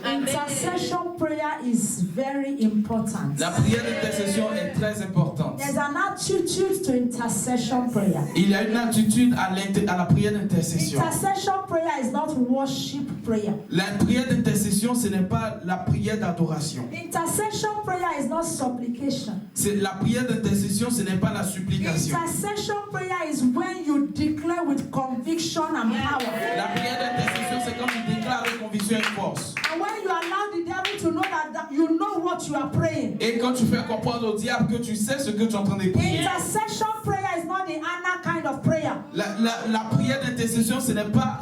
Intercession prayer is very important. La prière d'intercession est très importante. There's an attitude to intercession prayer. Il y a une attitude à la prière d'intercession. Intercession prayer is not worship prayer. La prière d'intercession, ce n'est pas la prière d'adoration. Intercession prayer is not supplication. La prière d'intercession, ce n'est pas la supplication. Intercession prayer is when you declare with conviction and power. La prière d'intercession, c'est quand tu déclares avec conviction et force. And when you allow the devil to know that you know what you are praying. Et quand tu fais comprendre au diable que tu sais ce que tu es en train de prier. Intercession prayer is not the Anna kind of prayer. La prière d'intercession, ce n'est pas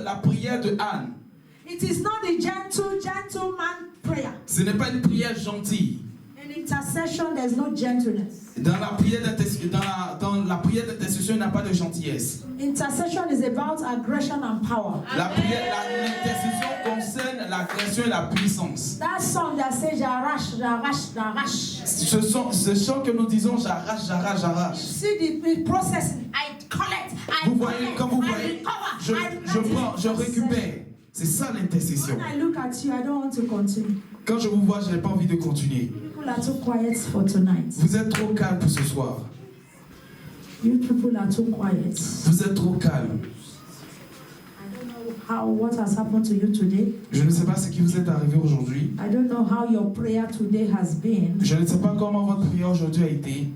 la prière de Anne. It is not the gentleman prayer. Ce n'est pas une prière gentille. In intercession, there's no gentleness. Dans la prière d'intercession, il n'y a pas de gentillesse. Intercession is about aggression and power. L'intercession concerne l'agression et la puissance. That song that says j'arrache. Ce chant que nous disons j'arrache. See the processing. I collect. Vous voyez, quand vous voyez, je prends, je récupère. C'est ça l'intercession. When I look at you, I don't want to continue. Quand je vous vois, je n'ai pas envie de continuer. People are too quiet for tonight. Vous êtes trop calme pour ce soir. You people are too quiet. Vous êtes trop calme. I don't know what has happened to you today. Je ne sais pas ce qui vous est arrivé aujourd'hui. I don't know how your prayer today has been. Je ne sais pas comment votre prière aujourd'hui a été.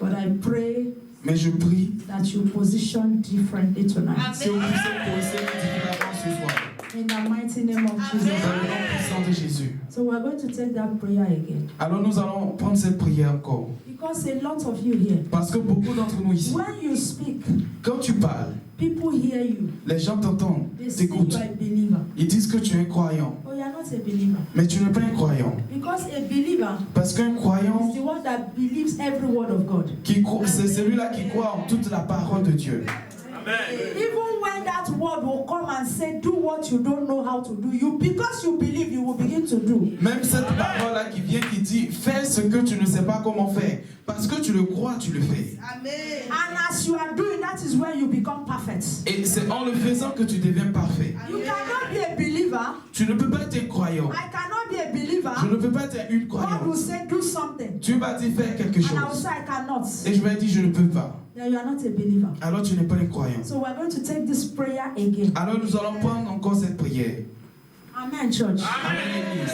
But I pray mais je prie that you position differently tonight. Que vous puissiez positionner différemment ce soir. In the mighty name of Jesus. Dans le nom puissant de Jésus. So we're going to take that prayer again. Alors nous allons prendre cette prière encore. Because a lot of you here. Parce que beaucoup d'entre nous ici. When you speak, quand tu parles, people hear you. Les gens t'entendent, t'écoutent. Ils disent que tu es un croyant. Oh, you are not a believer. Mais tu n'es pas un croyant. Because a believer. Parce qu'un croyant. Is the one that believes every word of God. C'est celui-là qui croit en toute la parole de Dieu. Amen. Even when that word will come and say, do what you don't know how to do, you because you believe, you will begin to do. Même cette parole-là qui vient, qui dit, fais ce que tu ne sais pas comment faire. Parce que tu le crois, tu le fais. Amen. And as you are doing, that is when you become perfect. Et c'est en le faisant que tu deviens parfait. You cannot be a believer. Tu ne peux pas être un croyant. I cannot be a believer. Je ne peux pas être une croyante. God will say, do something. Dieu va dire faire quelque chose. And I will say, I cannot. Et je vais dire, je ne peux pas. Then you are not a believer. Alors tu n'es pas un croyant. So we're going to take this prayer again. Alors nous allons prendre encore cette prière. Amen, church. Amen, Église.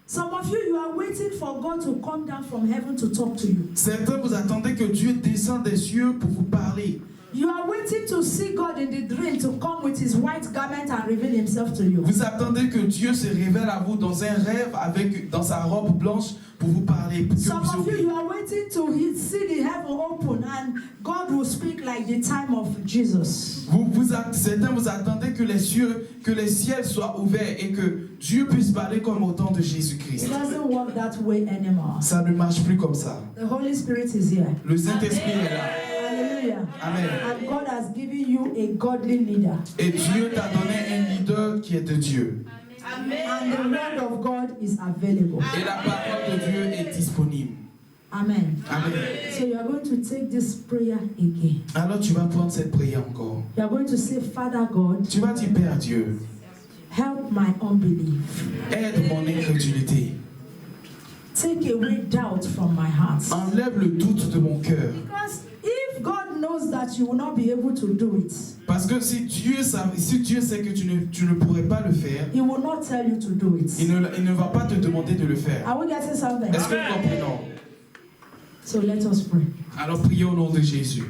Some of you are waiting for God to come down from heaven to talk to you. Certains vous attendez que Dieu descende des cieux pour vous parler. You are waiting to see God in the dream to come with his white garment and reveal himself to you. Vous attendez que Dieu se révèle à vous dans un rêve dans sa robe blanche pour vous parler. Some of you are waiting to see the heaven open and God will speak like the time of Jesus. Certains vous attendez que les ciels soient ouverts et que Dieu puisse parler comme au temps de Jésus-Christ. It doesn't work that way anymore. Ça ne marche plus comme ça. The Holy Spirit is here. Le Saint-Esprit est là. Hallelujah. Amen. And God has given you a godly leader. Et Dieu t'a donné un leader qui est de Dieu. Amen. And the word of God is available. Et la parole de Dieu est disponible. Amen. Amen. So you are going to take this prayer again. Alors tu vas prendre cette prière encore. You are going to say, Father God. Tu vas dire, Père Dieu. Help my unbelief. Aide mon incrédulité. Take away doubt from my heart. Enlève le doute de mon cœur. Because if God knows that you will not be able to do it, parce que si Dieu sait que tu ne pourrais pas le faire, He will not tell you to do it. Il ne va pas te demander de le faire. Are we getting something? Est-ce que nous comprenons? So let us pray. Alors prions au nom de Jésus.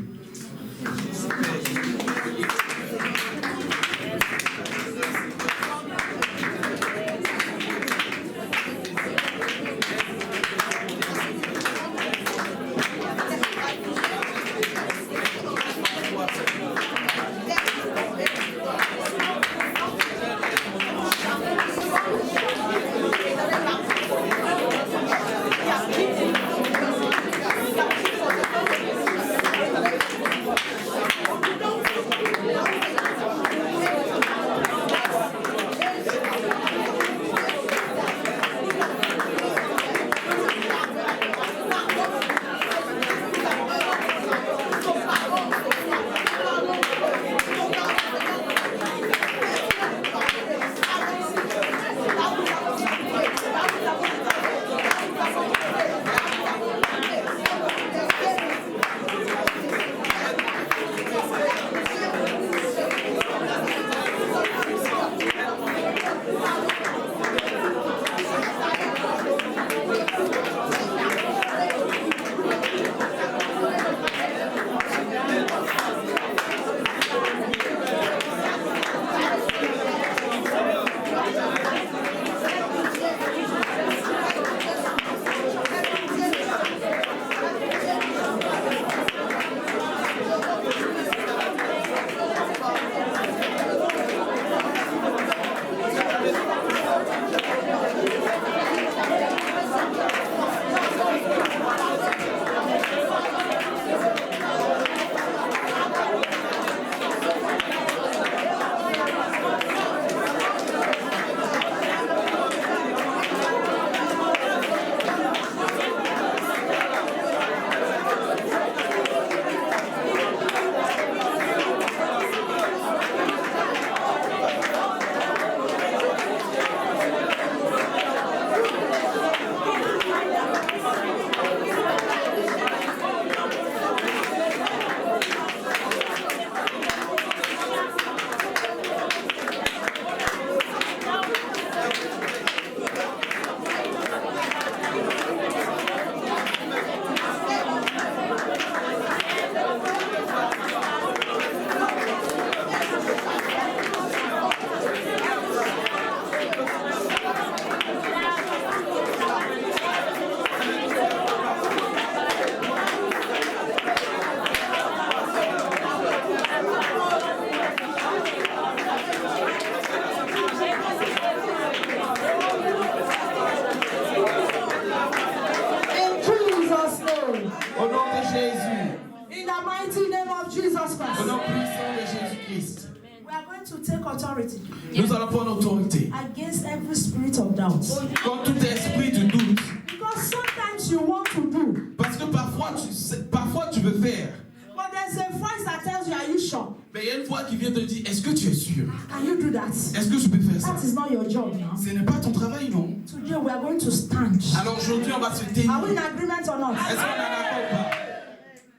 the mighty name of Jesus Au nom Christ. puissant de Jésus-Christ. We are going to take authority Nous allons prendre autorité against every spirit of doubt. contre tout esprit de doute. Because sometimes you want to do, Parce que parfois tu veux faire. but there's a voice that tells you, are you sure? Mais il y a une voix qui vient te dire, est-ce que tu es sûr? Can you do that? Est-ce que je peux faire ça? That is not your job now. Ce n'est pas ton travail, non? Today we are going to stand. Alors aujourd'hui, on va se tenir. Are we in agreement or not? Est-ce qu'on est d'accord ou pas?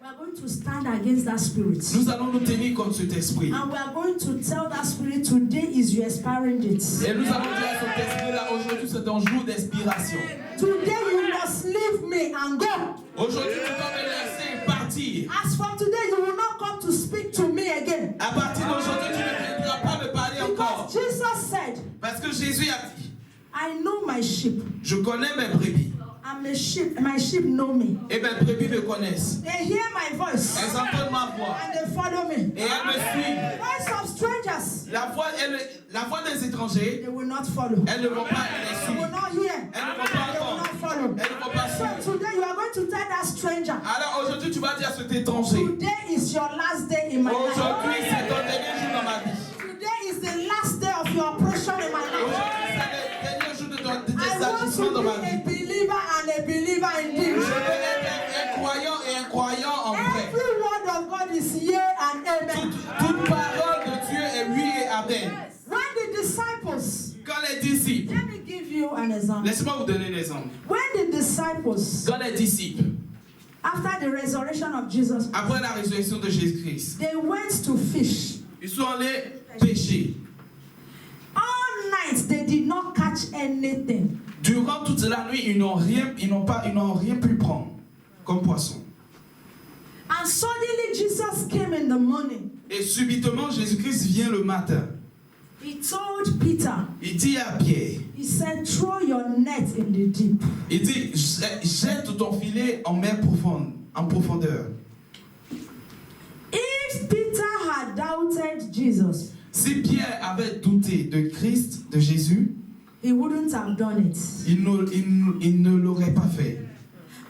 We are going to stand against that spirit. Nous allons nous tenir contre cet esprit. And we are going to tell that spirit, today is your expiring date. Et nous allons dire à cet esprit-là, aujourd'hui c'est un jour d'expiration. Today you must leave me and go. Aujourd'hui, tu dois me laisser partir. As from today, you will not come to speak to me again. À partir d'aujourd'hui, tu ne viendras pas me parler encore. Because Jesus said, Parce que Jésus a dit, I know my sheep. je connais mes brebis. I'm a sheep. My sheep know me. Et mes brebis me connaissent. They hear my voice Elles entendent ma voix. and they follow me. Et elles me suivent. Voice of strangers, La voix des étrangers, they will not follow. elles ne vont pas les They will suivre. not hear. Elles ne vont pas They will entendre. not follow. Elles ne vont pas So suivre. today you are going to tell that stranger, Alors aujourd'hui, tu vas dire à cet étranger, today is your last day in my aujourd'hui life. c'est ton dernier jour dans ma vie. Today is the last day of your operation in my life. Aujourd'hui c'est le dernier jour de tes I want agissements to dans be ma vie. a believer and a believer Je indeed. veux être un croyant et un croyant en vrai. Every word of God is yea and amen. Toute parole de Dieu est oui et amen. When the disciples, Quand les disciples, let me give you an example. laissez-moi vous donner un exemple. When the disciples, Quand les disciples, after the resurrection of Jesus, après la résurrection de Jésus-Christ, they went to fish. ils sont allés pêcher. All night they did not catch anything. Durant toute la nuit, ils n'ont rien pu prendre comme poisson. And suddenly Jesus came in the morning. Et subitement, Jésus-Christ vient le matin. He told Peter, Il dit à Pierre, he said, throw your net in the deep. il dit, jette ton filet en mer profonde, en profondeur. If Peter had doubted Jesus, Si Pierre avait douté de Christ, de Jésus, he wouldn't have done it. il ne l'aurait pas fait.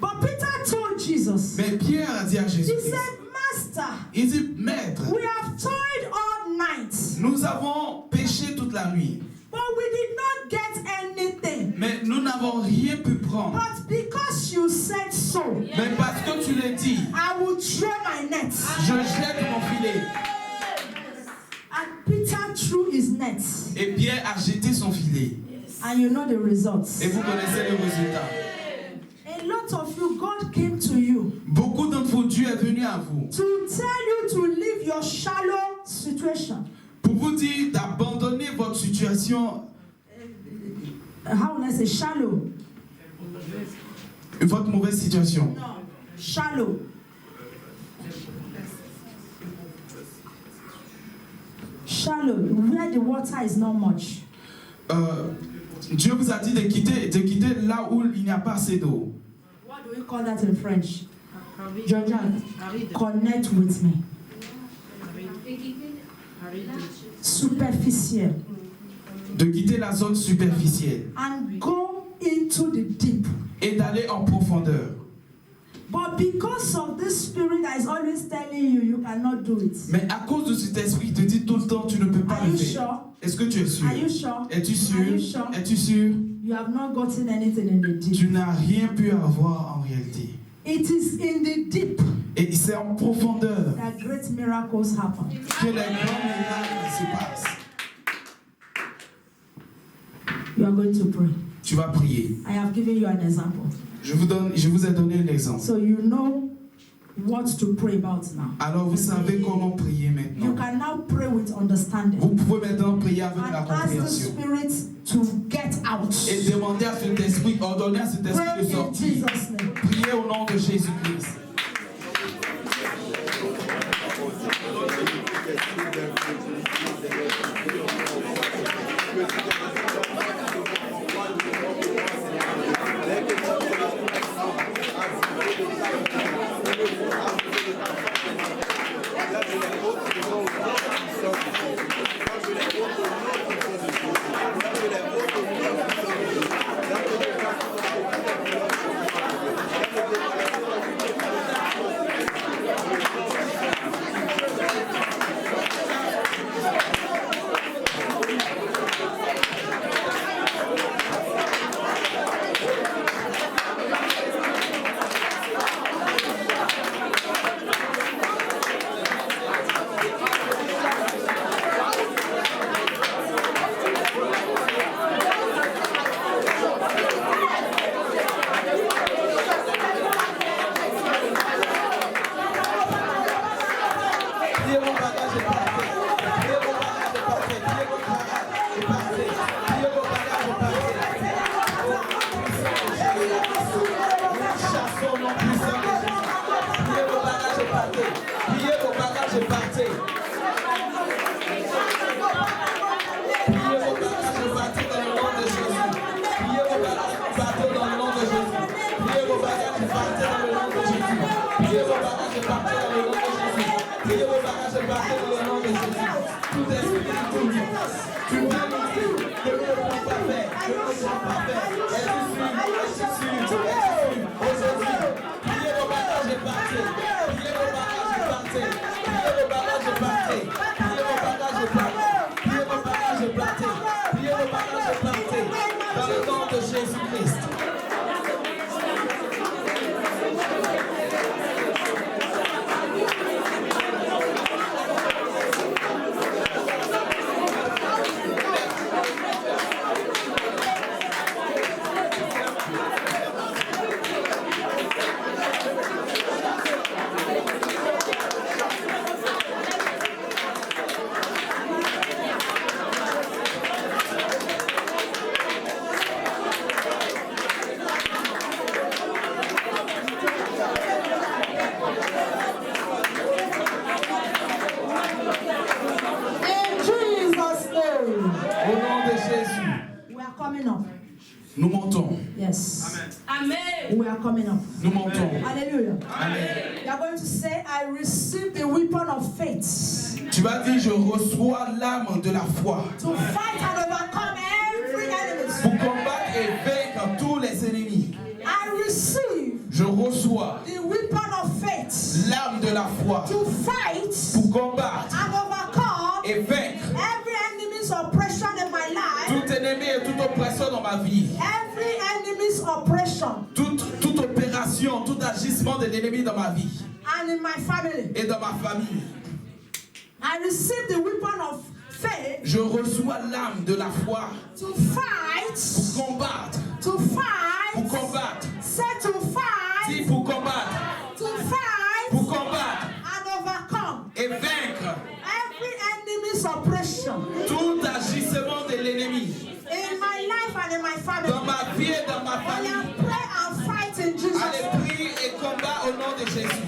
But Peter told Jesus, Mais Pierre a dit à he Jésus-Christ, said, Master, il dit, Maître, we have toiled all night, nous avons péché toute la nuit, but we did not get anything. mais nous n'avons rien pu prendre. But because you said so, Mais parce que tu l'as dit, I will throw my net. je jette mon filet. And Peter threw his net. Et Pierre a jeté son filet. And you know the results. Et vous connaissez le résultat. A lot of you, God came to you Beaucoup d'entre vous, Dieu est venu à vous to tell you to leave your shallow situation. pour vous dire d'abandonner votre situation, How will I say shallow? votre mauvaise situation. No. Shallow. Shallow, where the water is not much. Dieu vous a dit de quitter là où il n'y a pas assez d'eau. What do we call that in French? Georgian, connect with me. Superficial. De quitter la zone superficielle And go into the deep. et d'aller en profondeur. But because of this spirit that is always telling you, you cannot do it. Mais à cause de cet esprit qui te dit tout le temps, tu ne peux pas Are le you faire. sure? Est-ce que tu es sûr? Are you sure? Es-tu sûr? Are you sure? Es-tu sûr? You have not gotten anything in the deep. Tu n'as rien pu avoir en réalité. It is in the deep Et c'est en profondeur that great miracles happen. que les grands miracles se passent. You are going to pray. Tu vas prier. I have given you an example. Je vous ai donné un exemple. So you know what to pray about now. Alors vous savez comment prier You maintenant. can now pray with understanding. Vous pouvez maintenant prier avec la And ask the compréhension. spirit to get out. Et demander à cet esprit, ordonner à cet esprit Pray de in sortir. Jesus' name. Priez au nom de Jésus-Christ. Que le plan parfait. Es-tu sûr? Aujourd'hui, priez vos bagages et partez. Priez vos bagages et partez. Priez vos bagages et partez. Priez vos bagages et partez. Priez vos bagages et partez. Priez vos bagages et partez. Dans le nom de Jésus-Christ. Au nom de Jésus. We are coming up. Nous montons. Yes. Amen. We are coming up. Nous montons. Hallelujah. Amen. You are going to say, I receive the weapon of faith Tu vas dire, je reçois l'âme de la foi to fight and overcome every enemy. pour combattre et vaincre tous les ennemis. I receive Je reçois the weapon of faith l'âme de la foi to fight pour combattre and overcome et vaincre every enemy's oppression in my life, tout ennemi et toute oppression dans ma vie. every enemy's oppression Toute opération, tout agissement de l'ennemi dans ma vie and in my family. et dans ma famille. I receive the weapon of faith Je reçois l'âme de la foi to fight, pour combattre, to fight, pour combattre, say to fight, si pour combattre, to fight pour combattre and overcome et vaincre every enemy's oppression tout agissement de l'ennemi in my life and in my family. dans ma vie et dans ma I famille. am pray and fight in Jesus' Allez, name. prie et combat au nom de Jésus.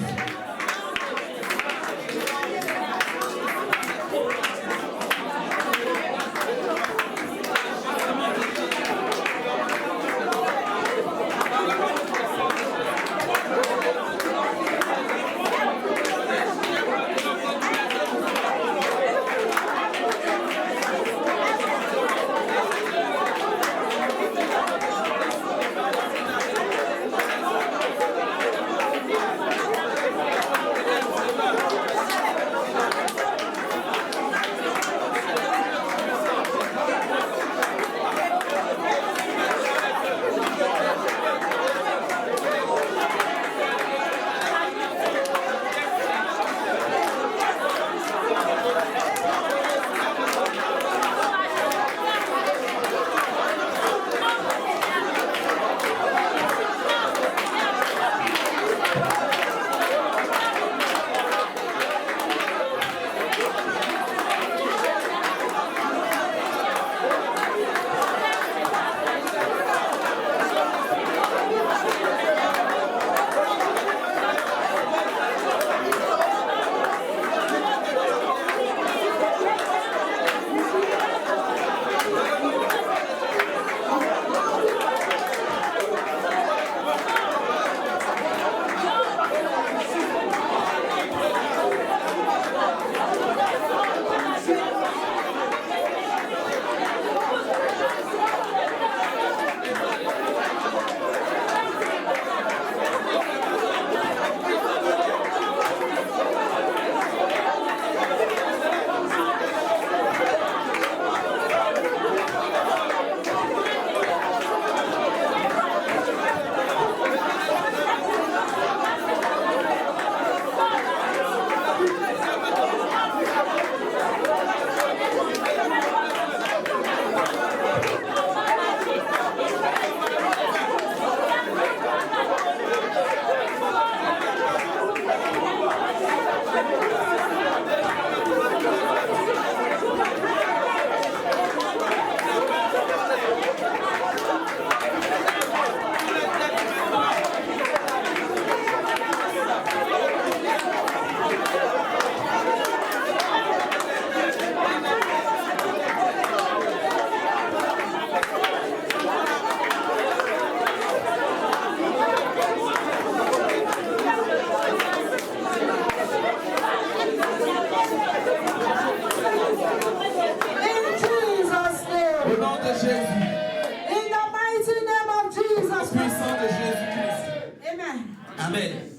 Amen.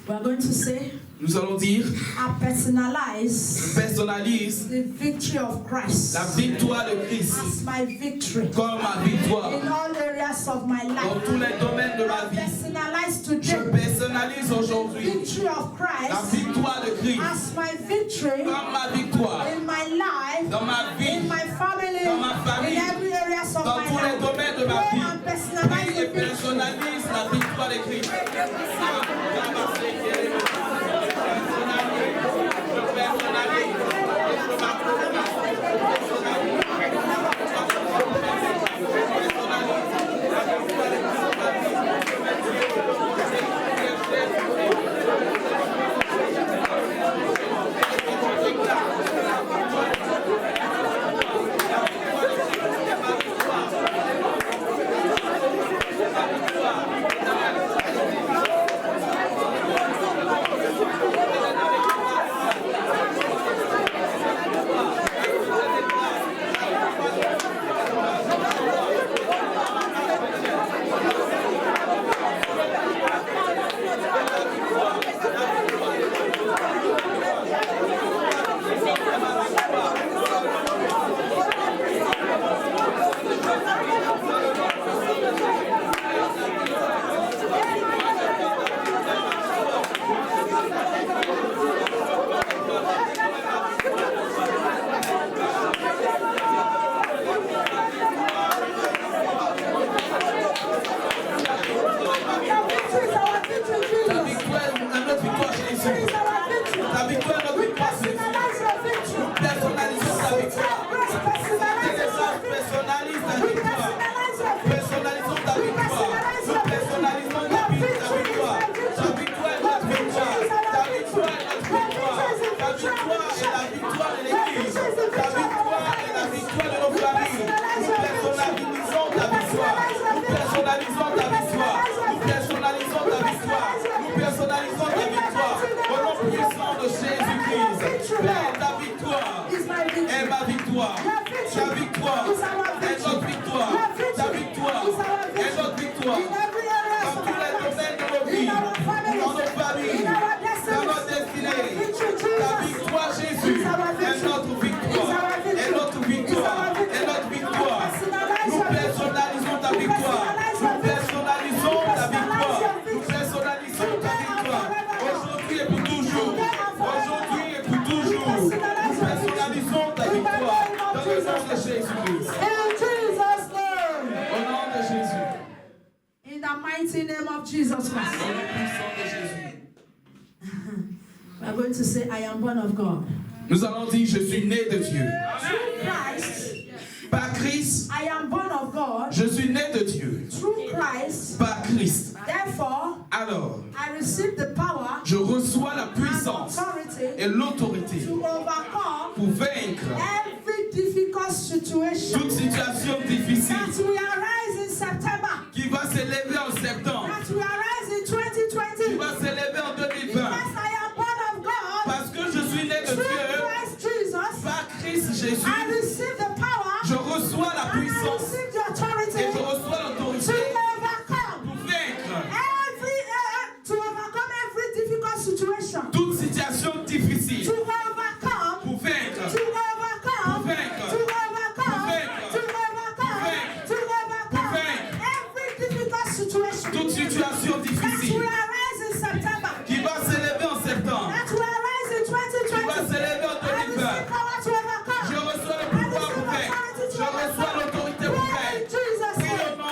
We are going to say, Nous allons dire, I personalize personnalise the victory of Christ la victoire de Christ as my victory comme ma victoire in all areas of my dans life. tous les domaines de ma I vie. personalize Je today personnalise aujourd'hui victory of la Christ victoire de Christ as my victory comme ma victoire in my life, dans ma in vie, my family, dans ma famille, in every areas of dans my tous les life. domaines de ma Pray vie. and personalize Prie the et victory. personnalise la victoire de Christ. Nous allons dire, je suis né de Dieu. Par Christ, je suis né de Dieu. Par Christ. Alors, je reçois la puissance et l'autorité pour vaincre toute situation difficile qui va s'élever en septembre, qui va s'élever en 2020. Parce que je suis né de Dieu, par Christ Jésus, je reçois la puissance et je reçois l'autorité pour vaincre toute situation difficile. Pour vaincre. Toute situation difficile qui va s'élever en septembre, qui va s'élever en 2020. Je reçois le pouvoir pour vaincre. Je reçois l'autorité pour vaincre.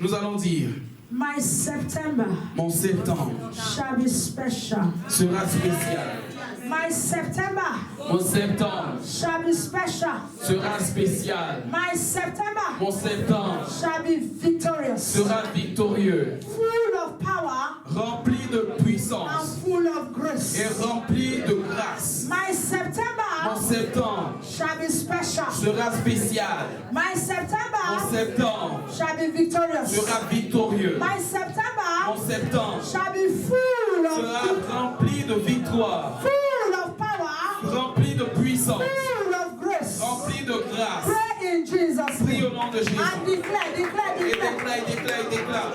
Nous allons dire, my September mon septembre shall be special. sera spécial. My September Mon septembre shall be special. sera spécial. My September Mon septembre shall be victorious, sera victorieux, full of power rempli de and puissance full of grace. et rempli de grâce. My Mon September septembre shall be special. sera spécial. My Mon September septembre shall be victorious. sera victorieux. My September Mon septembre shall be full sera of rempli de victoire, full of power, rempli de puissance, full of grace. rempli de grâce. Pray in Jesus' Prie au name nom de Jésus. and declare, declare, Et declare. déclare.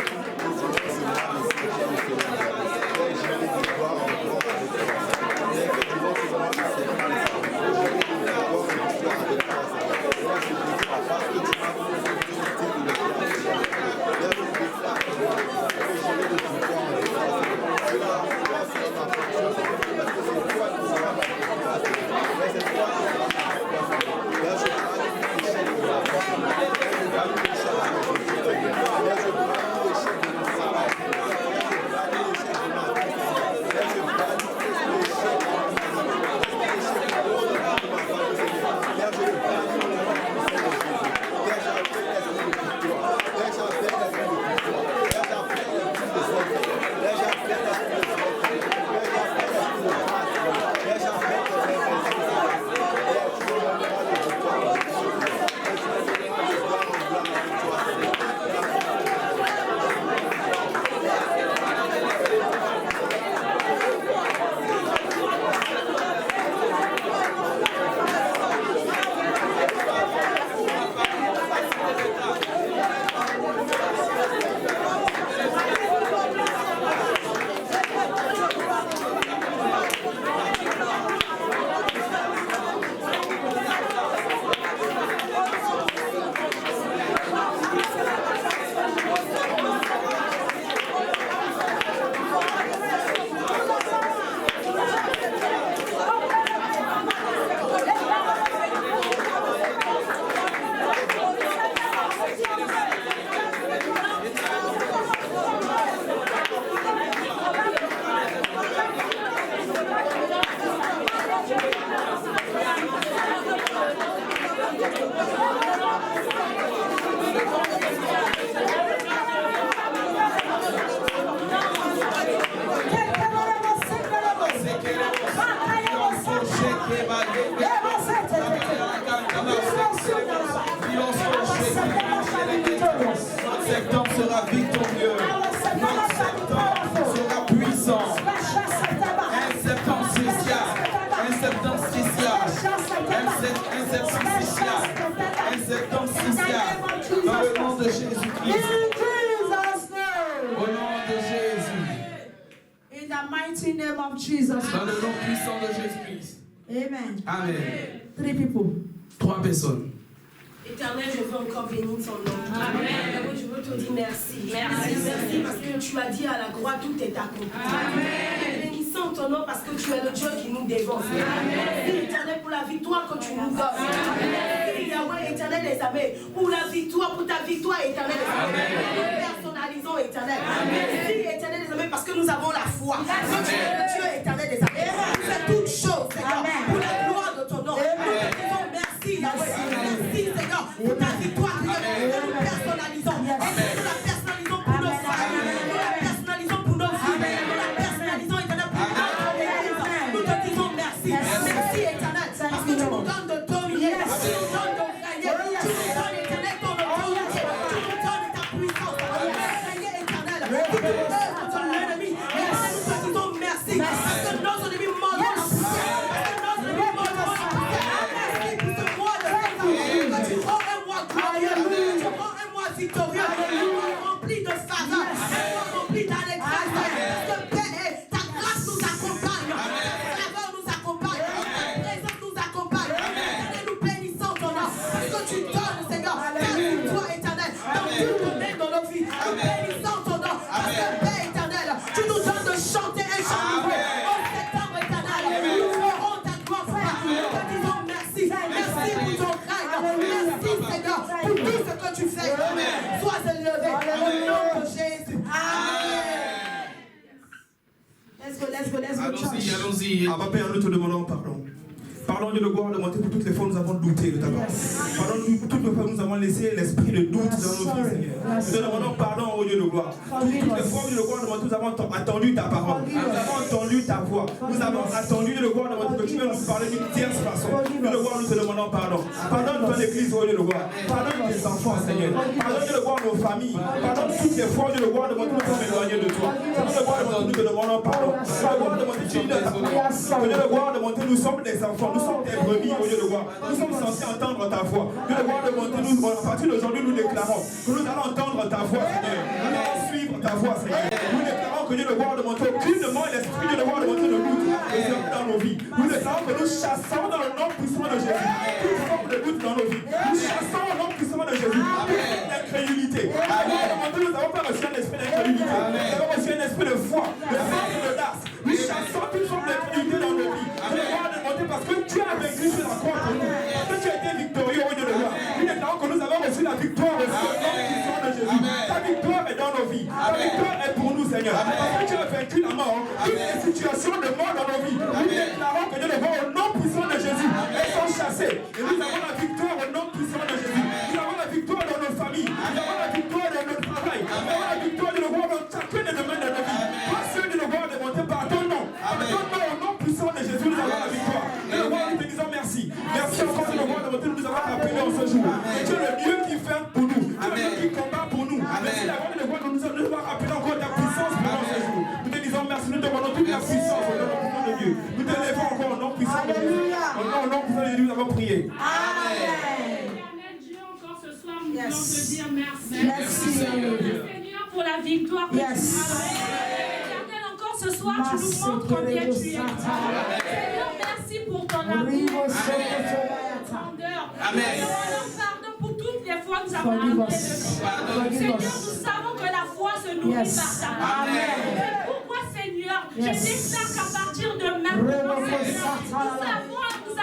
Septembre sera victorieux. Notre septembre sera puissant. Un septembre spécial. Un septembre spécial. Un septembre spécial. Un septembre spécial. Dans le nom de Jésus-Christ. Au nom de Jésus. In the mighty name of Jesus. Dans le nom puissant de Jésus-Christ. Amen. Amen. 3 people. 3 personnes. Éternel, je veux encore bénir ton nom. Amen. Je veux te dire merci. Merci parce que tu as dit à la croix, tout est accompli. Amen. Bénissons ton nom parce que tu es le Dieu qui nous dévore. Merci éternel pour la victoire que tu nous donnes. Merci Yahweh éternel des armées pour la victoire, pour ta victoire éternelle des armées. Nous personnalisons éternel. Merci éternel des armées parce que nous avons la foi. Que tu es le Dieu éternel des armées. Tu fais toutes choses, Seigneur, pour la gloire de ton nom. Nous te disons merci Yahweh. Merci Seigneur pour ta victoire. Nous personnalisons. Et nous la personnalisons pour nos familles. Nous la personnalisons pour nos vies. Nous la personnalisons éternel pour notre église. Nous te disons merci. Merci éternel parce que tu nous donnes de dominer. Tu nous donnes de régner. Tu nous donnes éternel ton autorité. Tu nous donnes ta puissance. Régner éternel. Qui te donne contre l'ennemi. Et nous te disons merci. Parce que nos ennemis mordent la poussière. Parce que nos ennemis mordent la poussière. Merci pour ce mois de septembre. Que tu rends un mois glorieux. Tu rends un mois victorieux. Un mois rempli de faveur. Un mois rempli d'allégresse. Parce que ta grâce nous accompagne. Ta faveur nous accompagne. Ta présence nous accompagne. Et nous bénissons ton nom. Parce que tu donnes, Seigneur, ta victoire éternelle. Dans tout domaine dans nos vies. Nous bénissons ton nom. Parce que Père éternel, tu nous donnes de chanter un chant nouveau. Au septembre éternel, nous ferons ta gloire. Nous te disons merci. Merci pour ton règne. Merci Seigneur pour tout ce que tu fais. Sois élevé. Allons-y. Ah, Papa, nous te demandons pardon. Pardon, Dieu de gloire, de monter pour toutes les fois où nous avons douté de ta parole. Pardon, pour toutes les fois où nous avons laissé l'esprit de doute dans nos vies, Seigneur. Nous te demandons pardon, au Dieu de gloire. Toutes les fois où Dieu de gloire, nous avons attendu ta parole. Nous avons entendu ta voix. Nous avons attendu, Dieu de gloire, de monter que tu veux nous parler d'une tierce façon. Dieu de gloire, nous te demandons pardon. Pardonne ton église, au Dieu de gloire. Pardonne tes enfants, Seigneur. Pardonne, Dieu de gloire, nos familles. Pardonne toutes les fois, Dieu de gloire, de monter nous sommes éloignés de toi. Dieu de gloire, de monter nous te demandons pardon. Dieu de gloire, de monter tu dis de ta parole. Dieu de gloire, de monter nous sommes des enfants. Nous sommes des brebis. Au Dieu de gloire, nous sommes censés entendre ta voix. Dieu de gloire, de monter, nous, à partir d'aujourd'hui, nous déclarons que nous allons entendre ta voix, Seigneur. Nous allons suivre ta voix, Seigneur. Nous déclarons que Dieu de gloire, de monter, aucunement l'esprit Dieu de gloire, de monter de doute dans nos vies. Nous déclarons que nous chassons dans le nom puissant de Jésus toute forme de doute dans nos vies. Nous chassons au nom puissant de Jésus toute forme d'incrédulité. Nous n'avons pas reçu un esprit d'incrédulité. Nous avons reçu un esprit de foi, de force et d'audace. Nous chassons toute forme d'incrédulité dans nos vies. Dieu de gloire, de monter, parce que tu as vaincu sur la croix pour nous. Parce que tu as été victorieux au Dieu de gloire. Nous déclarons que nous avons reçu la victoire au nom puissant de Jésus. Ta victoire est dans nos vies. Ta victoire est pour nous, Seigneur. Parce que tu as vaincu la mort. Toutes les situations de mort dans nos vies. Nous déclarons que Dieu de gloire au nom puissant de Jésus. Elles sont chassées. Et nous avons la victoire au nom puissant de Jésus. Nous avons la victoire dans nos familles. Nous avons la victoire dans notre travail. Nous avons la victoire de gloire dans chacun des domaines de nos vies. Pas ceux de gloire de monter par ton nom. Par ton nom au nom puissant de Jésus, nous avons la victoire. Et le roi, nous te disons merci. Merci encore de le roi de monter, nous avons appelé en ce jour. Et tu es le Dieu qui fait pour nous. Tu es le Dieu qui combat pour nous. Merci d'avoir le roi de nous avoir appelé encore ta puissance pour nous ce jour. Nous te disons merci, nous te demandons toute la puissance au nom de Dieu. Nous te lèvons encore au nom puissant de Dieu. Au nom puissant de Dieu, nous avons prié. Amen. Dieu, encore ce soir, nous voulons te dire merci. Merci. Seigneur, pour la victoire que tu as donnée. Éternel, encore ce soir, tu nous montres combien tu es. Seigneur, merci pour ton amour. Amen. Pardon pour toutes les fois que nous avons amené de Seigneur, nous savons que la foi se nourrit par ta parole. Pourquoi, Seigneur, je déclare qu'à partir de maintenant, nous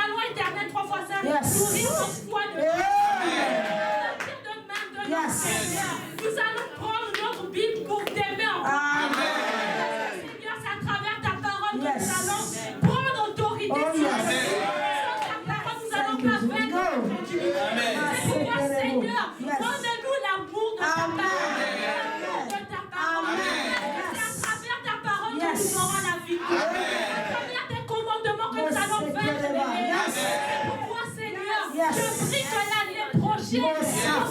allons, Éternel, 3 fois 5, nourrir notre foi de à partir de maintenant, Seigneur, nous allons prendre notre Bible pour t'aimer encore. Seigneur, c'est à travers ta parole que nous allons prendre autorité sur ta parole, nous allons pas vaincre. C'est pourquoi, Seigneur, donne-nous l'amour de ta parole. C'est à travers ta parole que nous aurons la victoire. À travers tes commandements que nous allons vaincre. C'est pourquoi, Seigneur, je prie que l'année prochaine, nous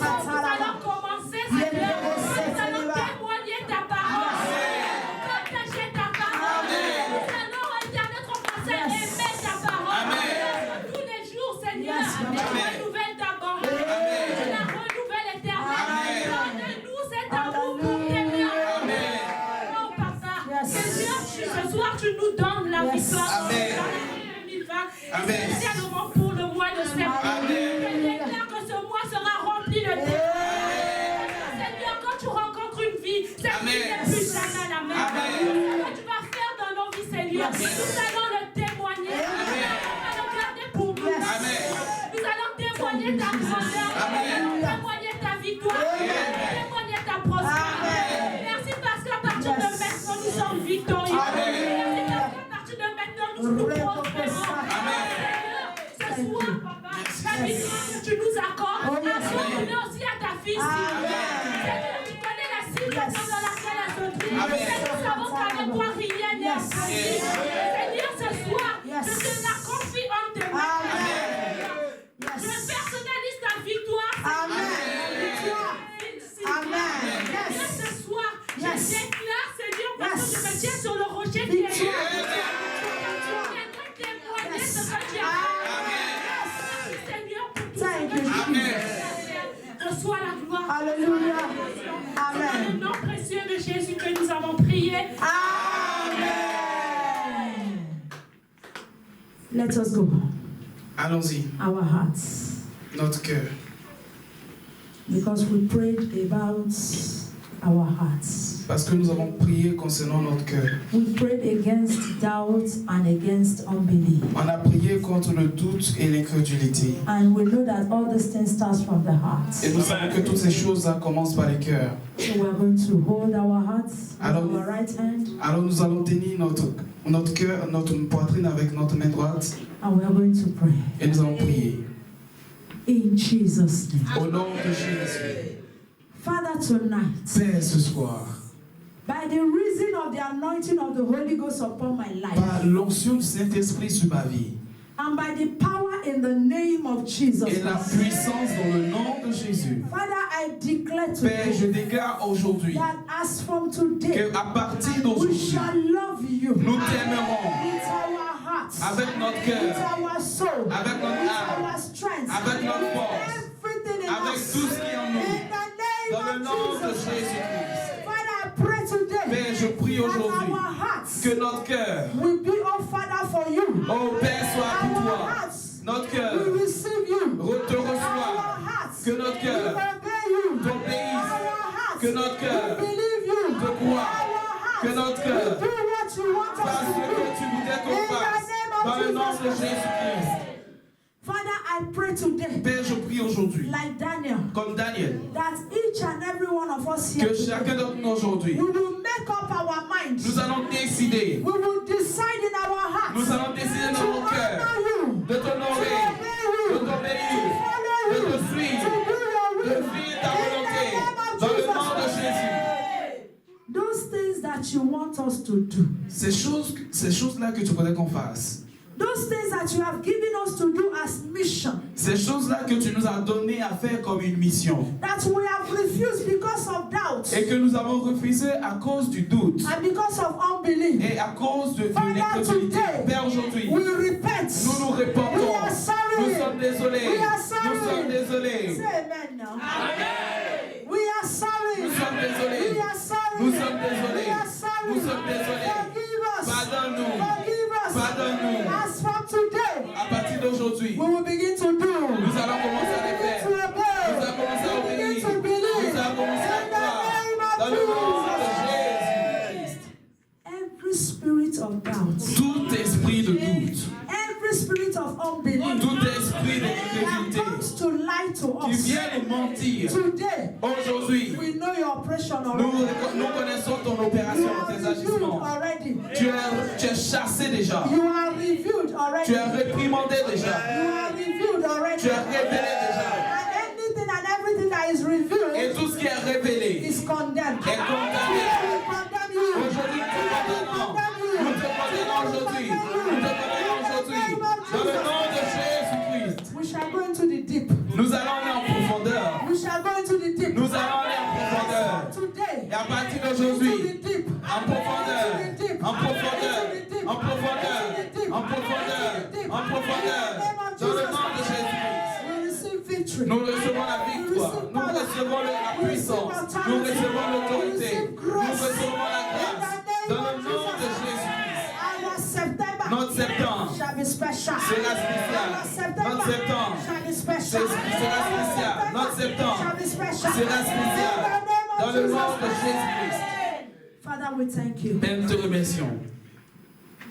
allons commencer, Seigneur, nous allons témoigner ta parole, partager ta parole. Nous allons, Éternel, commencer à aimer ta parole. Tous les jours, Seigneur, renouvelle ta bonté. Tu la renouvelles éternelle. Donne-nous cet amour pour t'aimer. Oh, Papa, Seigneur, ce soir, tu nous donnes la victoire. Amen. 2020, spécialement pour le mois de septembre. Je déclare que ce mois sera rempli de témoignages. Seigneur, quand tu rencontres une vie, cette vie n'est plus jamais la même. Ce que tu vas faire dans nos vies, Seigneur, nous allons le témoigner. Nous allons garder pour nous. Nous allons témoigner ta grandeur, témoigner ta victoire, témoigner ta prospérité. Merci parce qu'à partir de maintenant, nous sommes victorieux. Merci parce qu'à partir de maintenant, nous prospérons. Ce soir, Papa, la victoire que tu nous accordes, accorde aussi à ta fille. Seigneur, tu connais la situation dans laquelle elle se trouve. Nous savons qu'avec toi, rien n'est impossible. Seigneur, ce soir, je te la confie en tes mains. Je personnalise ta victoire. Seigneur, ce soir, je déclare, Seigneur, parce que je me tiens sur le rocher qui est là. Tu viendras témoigner ce que tu as fait. Merci, Seigneur, pour tout ce que tu as fait. Reçois la gloire. Alléluia. Dans le nom précieux de Jésus que nous avons prié. Amen. Let us go. Allons-y. Our hearts. Notre cœur. Because we prayed about our hearts. Parce que nous avons prié concernant notre cœur. We prayed against doubt and against unbelief. On a prié contre le doute et l'incrédulité. And we know that all these things start from the heart. Et nous savons que toutes ces choses-là commencent par les cœurs. So we're going to hold our hearts with Alors- our right hand, Alors nous allons tenir notre cœur, notre poitrine avec notre main droite and we are going to pray. et nous allons prier. In Jesus' name. Au nom de Jésus. Father, tonight, Père, ce soir, by the reason of the anointing of the Holy Ghost upon my life, par l'onction du Saint-Esprit sur ma vie and by the power in the name of Jesus et la Christ, puissance dans le nom de Jésus, Father, I declare Père, je today déclare aujourd'hui that as from today, qu'à partir we d'aujourd'hui, shall love you nous t'aimerons with our hearts, avec notre with cœur, our soul, avec notre with âme, our strength, avec notre with force, everything in avec us. tout ce qui est en nous, In the name dans le of nom de Jesus Christ. Jésus-Christ. Father, I pray today Père, je prie that aujourd'hui our hearts que notre cœur, will be, oh Father, for you. oh Père, soit pour Our toi. hearts Notre cœur will receive you. te Our reçoit. hearts Que notre cœur will obey you. t'obéisse. Our hearts Que notre cœur will believe you. te croit. Our hearts Que notre will cœur do what you want us fasse to ce do. que tu voudrais qu'on In the fasse. name of Dans le nom de Jesus. Jésus-Christ. Father, I pray today, Père, je prie aujourd'hui, like Daniel, comme Daniel, that each and every one of us here que today, chacun d'entre nous aujourd'hui, we will make up our minds. nous allons décider, We will decide in our hearts nous allons décider dans to nos cœurs honor you, de t'honorer, de t'obéir, de te suivre, de vivre ta volonté, dans le nom de Jésus. Those things that you want us to do, Ces choses-là que tu voudrais qu'on fasse, those things that you have given us to do as mission, ces choses-là que tu nous as donné à faire comme une mission, that we have refused because of doubt et que nous avons refusé à cause du doute and because of unbelief. et à cause de Father, l'incrédulité. today, Père, aujourd'hui, we repent. nous nous We répandons. are sorry. Nous sommes désolés. We are sorry. Nous sommes désolés. Say amen now. We are sorry. Nous sommes désolés. We are sorry. Nous sommes désolés. We are sorry. Nous sommes désolés. Forgive us. Pardonne-nous. Forgive us. Pardonne-nous. As from today, À partir d'aujourd'hui, we will begin to do. nous allons commencer à les faire. To obey. Nous allons commencer à We begin obéir. to believe. Nous allons commencer à In the croire. name of Dans le nom de Jesus. Jésus. Every spirit of doubt, Tout esprit de doute, every spirit of unbelief tout esprit that d'incrédulité comes to lie to qui us, vient nous mentir, today, aujourd'hui, we know your operation nous already. connaissons ton You opération, are tes reviewed agissements. already. Tu es chassé déjà. You are reviewed already. Tu es réprimandé déjà. You are reviewed already. Tu es révélé déjà. And anything and everything that is revealed Et tout ce qui est révélé is condemned. est condamné. We condemn you. Aujourd'hui, nous te condamnons. Nous te condamnons aujourd'hui. Nous te condamnons aujourd'hui. Dans le nom de Jésus-Christ. We shall go into the deep. Nous allons aller en profondeur. We shall go into the deep. Nous allons aller en profondeur. Today. Et à partir Into d'aujourd'hui, the deep. en profondeur, en profondeur, en profondeur, en profondeur, en profondeur, dans le nom de Jésus-Christ. We receive victory. Nous recevons la victoire, nous recevons la puissance, nous recevons l'autorité, nous recevons la grâce, dans le nom de Jésus-Christ. Our September Notre septembre shall be special. sera spécial. Our September Notre septembre shall be special. sera spécial. Notre septembre shall be special. sera spécial. Dans le nom de Jésus-Christ. Father, we thank you. Père, nous te remercions.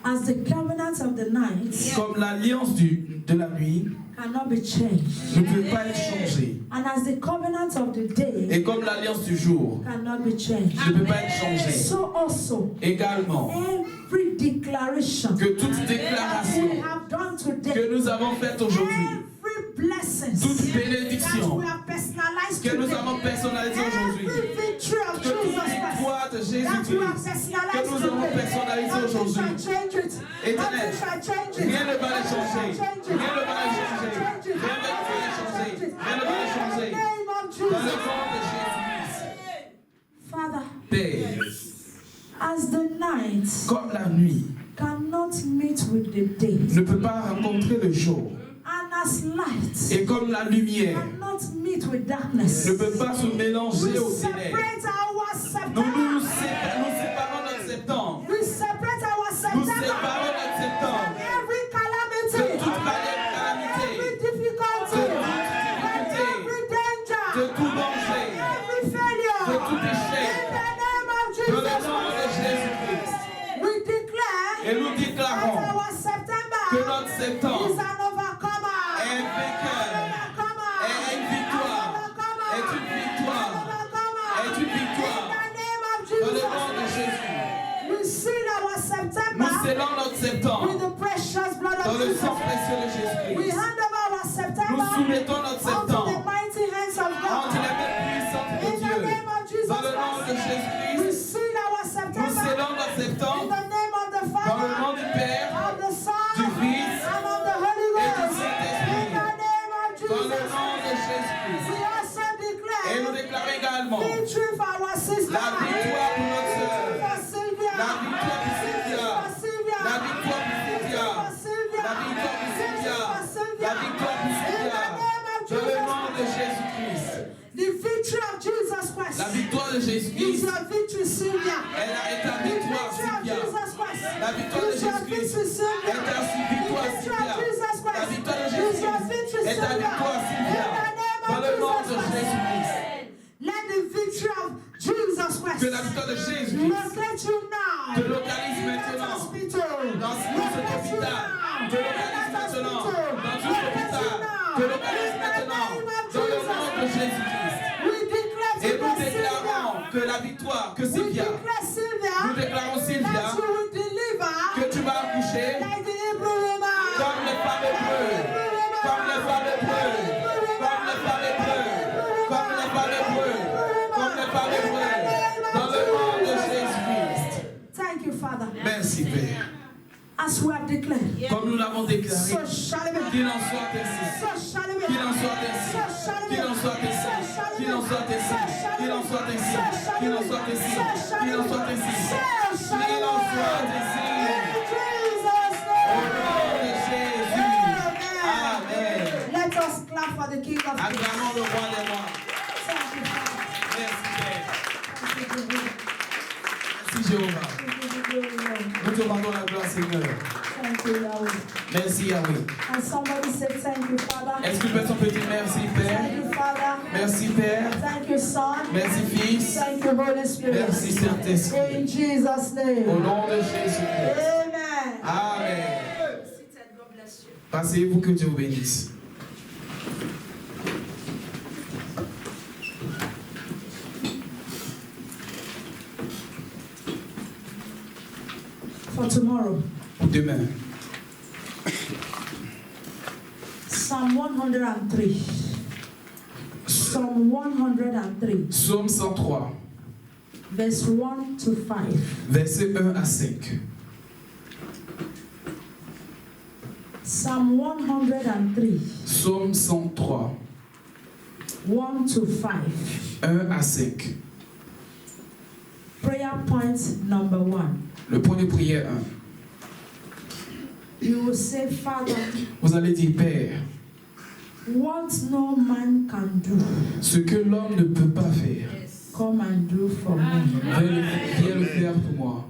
As the covenant of the night Comme l'alliance de la nuit cannot be changed, ne peut pas être changée, and as the covenant of the day et comme l'alliance du jour cannot be changed, ne peut pas être changée, so also également every declaration que toute that déclaration we have done today, que nous avons faite aujourd'hui, every blessing toute that bénédiction we have personalized que nous today, avons personnalisée aujourd'hui, every victory of que toute Jesus Christ victoire de that we have Jésus-Christ personalized que nous avons today, personnalisée nothing aujourd'hui, shall change it. Éternel, Nothing shall change it. rien ne va les changer, Nothing rien shall ne va les change changer, it. rien ne va les changer, rien ne va les changer, In the name of dans le Jesus. nom de Jésus-Christ. Father, Père, as the night comme la nuit cannot meet with the day, ne peut pas rencontrer le jour, and as light et comme la lumière cannot meet with darkness, ne peut pas se we mélanger aux ténèbres, separate our nous September. séparons notre septembre, We separate our nous September séparons notre septembre from every de calamity, toute calamité, every difficulty, de toute from difficulté, every danger, de tout danger, every failure. de tout échec, In the name of dans scellons notre with septembre the precious blood dans of le Jesus. sang précieux de We Jésus-Christ. hand over our Nous September soumettons notre unto the septembre mighty hands of entre God. les mains puissantes de In the Dieu. name of Jesus Dans le nom de Christ, we Jésus-Christ, seal our nous September scellons notre in septembre the name of the dans le nom Father, du Père, of the Son, du Fils and of the Holy et du Ghost. Saint-Esprit. In the name of dans le Jesus, nom de Jésus-Christ. we also Et nous declare déclarons également victory for our sister. la victoire pour notre Victory sœur, for Sylvia. la victoire pour Cynthia, For Sylvia. la victoire pour Cynthia, For Sylvia. la victoire pour Cynthia, For Sylvia. la victoire pour In Cynthia, the name of dans le Jesus. nom de Jésus-Christ. The victory of Jesus Christ La victoire de is Jésus-Christ, your victory, Sylvia. elle a été la The victoire, victory of Cynthia. Jesus Christ La victoire de is your Jésus-Christ victory, Sylvia. est ainsi victoire, The victory Cynthia. of Jesus La Christ victoire de is your Jésus-Christ victory, est ta Sylvia. victoire, Cynthia. In the name Dans of le nom de Jesus Christ. Jésus-Christ. Let the victory of Jesus Christ Que la victoire de Jésus-Christ locate you now. te localise In that maintenant. hospital. Dans tout cet Locate you hôpital, now. te In localise that maintenant. hospital. Dans tout Locate hôpital, you now. te localise In the maintenant. name of Dans le nom de Jesus. Jésus-Christ. We declare Et nous today, déclarons Sylvia. que la victoire, que We Sylvia, declare, Sylvia, nous déclarons Sylvia, that you will deliver que tu vas accoucher like the Hebrew woman. comme les femmes hébreues, comme les femmes hébreues, comme les femmes hébreues, comme les femmes hébreues, comme les femmes hébreues, dans le nom de Jésus-Christ. Thank you, Father. Merci Père. As we have declared, Comme nous l'avons déclaré, so shall it be. qu'il en soit ainsi. So shall it be. Qu'il en soit ainsi. So shall it be. Qu'il en soit ainsi. So shall it be. Qu'il en soit ainsi. So shall it Qu'il en be. soit ainsi. So shall Qu'il it en be. soit ainsi. So shall Qu'il it en be. soit ainsi. So shall Qu'il en it soit be. ainsi. In Jesus' Au name. nom de Jésus. Amen. Let us clap for the King of Kings. Acclamons le roi des rois. Thank you, Father. Merci Père. Thank you, Lord. Merci Jéhovah. Thank you, Lord. Nous te rendons la gloire Seigneur. Thank you, Yahweh. Merci Yahweh. And somebody say thank you, Father. Est-ce qu'une personne peut dire merci Thank Père? you, Father. Merci Père. Thank you, Son. Merci Fils. Thank you, Holy Spirit. Merci Saint-Esprit. In Jesus' Au name. nom de Jésus-Christ. Amen. Amen. God bless you. Passez-vous, que Dieu vous bénisse. For tomorrow, Pour demain, Psalm 103. Psalm 103, Psaume 103, verse 1 to 5. versets 1 à 5. Psalm 103, Psaume 103, 1 to 5. 1 à 5. Prayer point number 1. Le point de prière 1. You will say, Father, Vous allez dire, Père, what no man can do, ce que l'homme ne peut pas faire, come and do for me. viens le faire pour moi.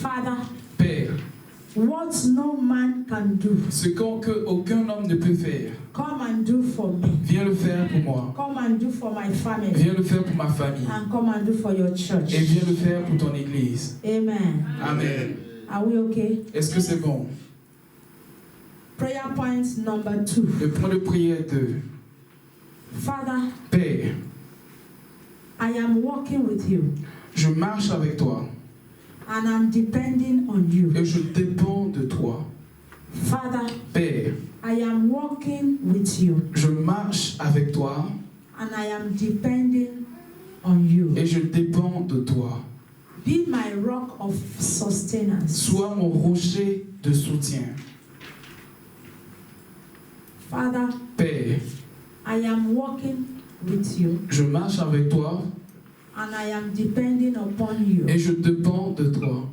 Father, Père, what no man can do, ce qu'aucun homme ne peut faire, come and do for me. viens le faire pour moi. Come and do for my family. Viens le faire pour ma famille. And come and do for your church. Et viens le faire pour ton église. Amen. Amen. Are we okay? Est-ce que c'est bon? Prayer point number 2. Le point de prière 2. Father, Père, I am walking with you je marche avec toi and I'm depending on you. et je dépends de toi. Father, Père, I am walking with you je marche avec toi and I am depending on you. et je dépends de toi. Be my rock of sustenance. Sois mon rocher de soutien. Father, Père, I am walking with you je marche avec toi and I am depending upon you. et je dépends de toi.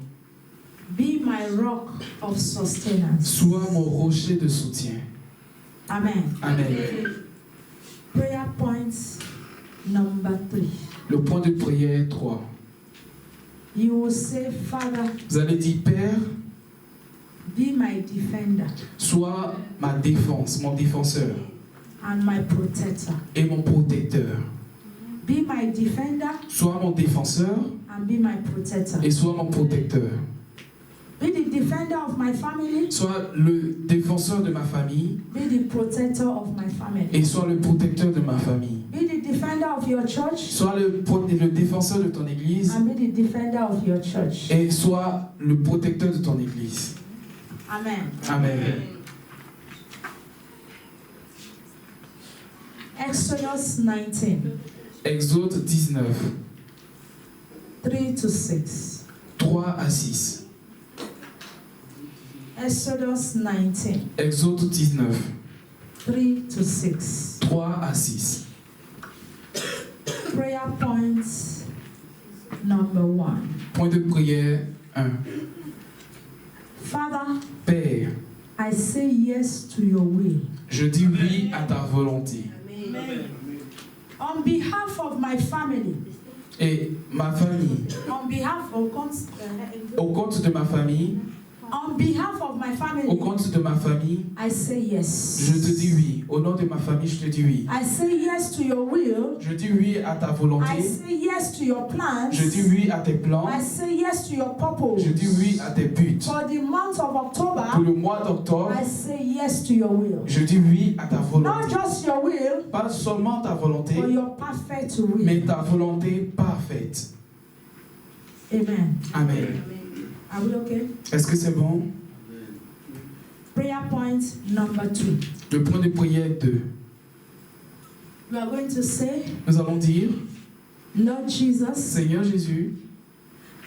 Be my rock of sustenance. Sois mon rocher de soutien. Amen. Amen. Prayer point number 3. Le point de prière 3. You will say, Father, Vous allez dire, Père, be my defender sois ma défense, mon défenseur and my protector. et mon protecteur. Be my defender Sois mon défenseur and be my protector. et sois mon protecteur. Be the defender of my family. Sois le défenseur de ma famille. Be the protector of my family. Et sois le protecteur de ma famille. Be the defender of your church. Sois le défenseur de ton église. And be the defender of your church. Et sois le protecteur de ton église. Amen. Amen. Exodus 19. Exode 19. 3 to 6. 3 à 6. Exodus 19. Exode 19. 3 to 6. 3 à 6. Prayer point number 1. Point de prière 1. Father, Père, I say yes to your will. je dis oui à ta volonté. On behalf of my family, Et ma famille, on behalf of au compte de ma famille, on behalf of my au family, compte de ma famille, I say yes. je te dis oui. Au nom de ma famille, je te dis oui. I say yes to your will. Je dis oui à ta I volonté. say yes to your plans. Je dis oui à tes plans. I say yes to your purpose. Je dis oui à tes buts. For the month of Pour October, le mois d'octobre, I say yes to your will. je dis oui à ta Not volonté. just your will, Pas seulement ta volonté, but your perfect will. mais ta volonté parfaite. Amen. Amen. Are we okay? Est-ce que c'est bon? Prayer point number 2. Le point de prière 2. We are going to say, Nous allons dire, Lord Jesus, Seigneur Jésus,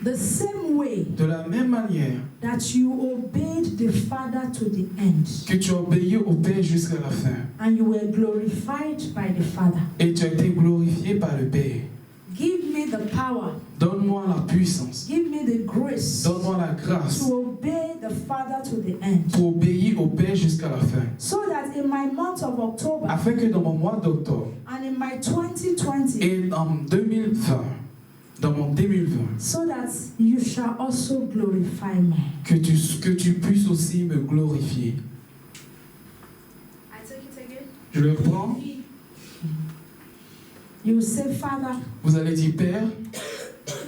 the same way de la même manière that you obeyed the Father to the end, que tu as obéi au Père jusqu'à la fin, and you were glorified by the Father. et tu as été glorifié par le Père. Give me the power, Donne-moi la puissance, give me the grace donne-moi la grâce to obey the Father to the end, pour obéir au Père jusqu'à la fin, so that in my month of October afin que dans mon mois d'octobre and in my 2020, et en 2020, dans mon 2020, so that you shall also glorify me. que tu puisses aussi me glorifier. I take it again. Je le prends. You say, Father, Vous allez dire Père,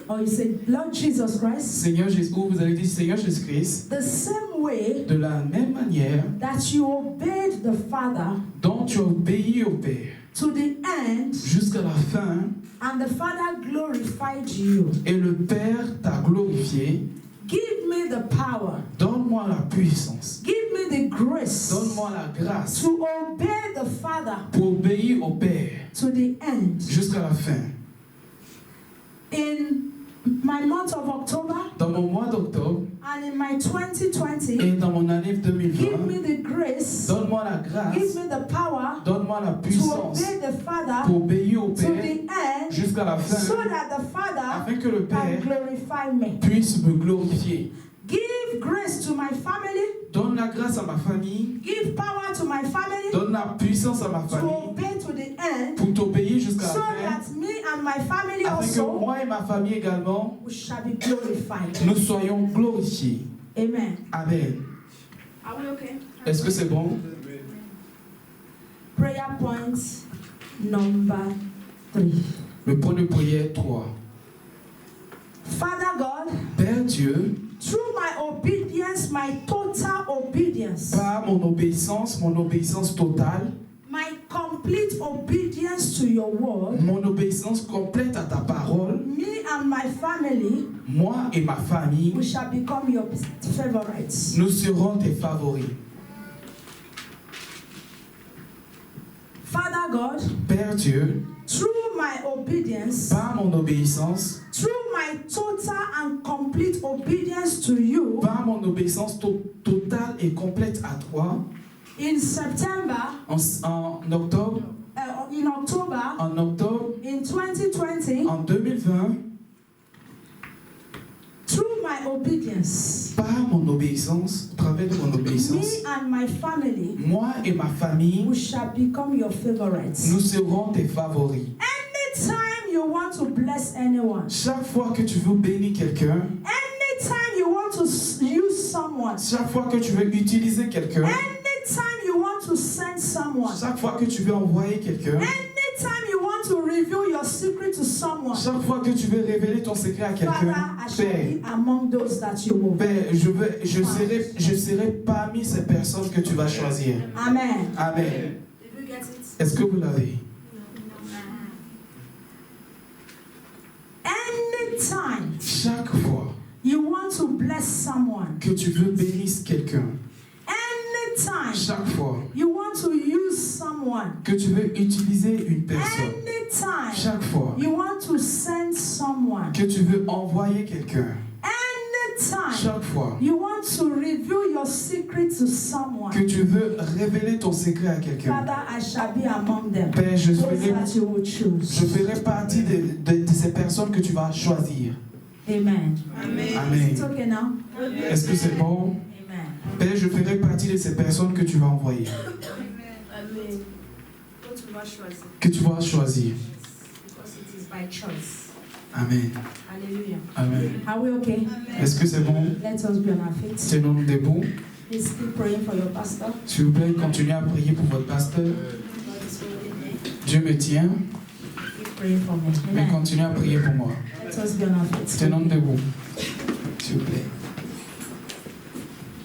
or you say, Lord Jesus Christ, Seigneur Jésus, ou vous allez dire Seigneur Jésus-Christ, the same way de la même manière that you obeyed the Father dont tu as obéi au Père to the end, jusqu'à la fin, and the Father glorified you. et le Père t'a glorifié, Give me the power, donne-moi la puissance, give me the grace donne-moi la grâce to obey the Father pour obéir au Père to the end. jusqu'à la fin. In my month of October Dans mon mois d'octobre and in my 2020, et dans mon année give 2020, me the grace, donne-moi la give grâce, me the power donne-moi la to puissance obey the Father pour obéir au to Père the end, jusqu'à la so fin, that the Father afin que le can Père glorify me. puisse me glorifier. Give grace to my family, Donne la grâce à ma famille, give power to my family donne la puissance à ma to famille obey to the end, pour t'obéir jusqu'à so la fin, that me and my family afin que also moi et ma famille également, we shall be glorified. nous soyons glorifiés. Amen. Amen. Are we okay? Est-ce que c'est bon? Prayer point number 3. Le point de prière 3. Father God, Père Dieu, through my obedience, my total obedience, par mon obéissance totale, my complete obedience to your word, mon obéissance complète à ta parole, me and my family, moi et ma famille, we shall become your favorites. nous serons tes favoris. Father God, Père Dieu, through my obedience, par mon obéissance, through my total and complete obedience to you, par mon obéissance totale et complète à toi, in September, en octobre, in October, in 2020, 2020, through my obedience, par mon obéissance, au travers de mon obéissance, me and my family, moi et ma famille, we shall become your favorites. nous serons tes favoris. Anytime you want to bless anyone, Chaque fois que tu veux bénir quelqu'un, anytime you want to use someone, chaque fois que tu veux utiliser quelqu'un, anytime you want to send someone, chaque fois que tu veux envoyer quelqu'un, anytime you want to reveal your secret to someone, Chaque fois que tu veux révéler ton secret à Father, quelqu'un, I shall Père, be among those that you will. Père, je serai parmi ces personnes que tu vas choisir. Amen. Amen. Did you get it? Est-ce que vous l'avez? Anytime Chaque fois you want to bless someone, que tu veux bénir quelqu'un, anytime chaque fois you want to use someone, que tu veux utiliser une personne, anytime chaque fois you want to send someone, que tu veux envoyer quelqu'un, anytime chaque fois you want to reveal your secret to someone, que tu veux révéler ton secret à quelqu'un, Father, I shall be among them. Père, je Those ferai that you will choose. partie de ces personnes que tu vas choisir. Amen. Amen. It's okay now? Est-ce que c'est bon? Amen. Père, je ferai partie de ces personnes que tu vas envoyer, Amen. Quand tu vas choisir. que tu vas choisir. Because it is by choice. Amen. Hallelujah. Amen. Are we okay? Est-ce que c'est bon? Let us be on our feet. Tenons-nous debout. Please keep praying for your pastor. S'il vous plaît, continuez à prier pour votre pasteur. Dieu me tient, Keep praying for me. mais Amen. continuez à prier pour moi. Let us be on our feet. Tenons-nous debout. S'il vous plaît.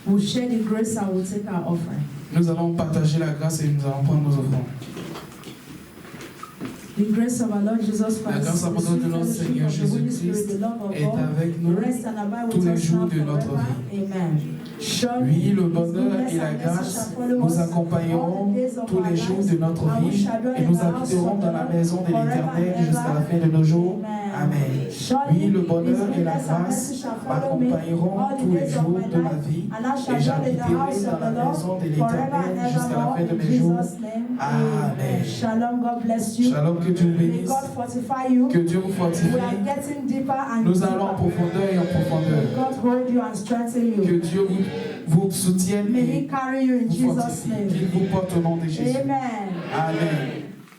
We'll share the grace and we'll take our offering. Nous allons partager la grâce et nous allons prendre nos offrandes. The grace of our Lord Jesus La Christ, grâce the abondante de sweet notre fellowship Seigneur of the Holy Jésus-Christ Spirit, the love of est God, avec nous rest and abide tous with les us jours now de notre forever. vie. Amen. Surely, Oui, le His bonheur goodness et la and mercy grâce shall follow nous us accompagneront all the days of tous our les jours lives, de notre and we vie shall dwell et in nous the house habiterons of dans the la Lord maison de forever l'Éternel and jusqu'à la ever. fin de nos jours. Amen. Amen. Surely, Oui, le His bonheur et la goodness and grâce mercy shall follow me m'accompagneront all the tous les days of jours my de ma life, vie and I shall et dwell in the j'habiterai house dans of la the Lord maison de forever and l'Éternel jusqu'à la evermore. fin de In mes jours. Jesus' name. Amen. Shalom. God bless you. Shalom, que Dieu vous May bénisse, God fortify you. que Dieu vous We are fortifie. getting deeper and Nous allons en deeper. profondeur et en May profondeur. God hold you and strengthen Que you. Dieu vous soutienne May He et carry you in vous Jesus' fortifie. name. Qu'il vous porte au nom de Jésus. Amen. Amen.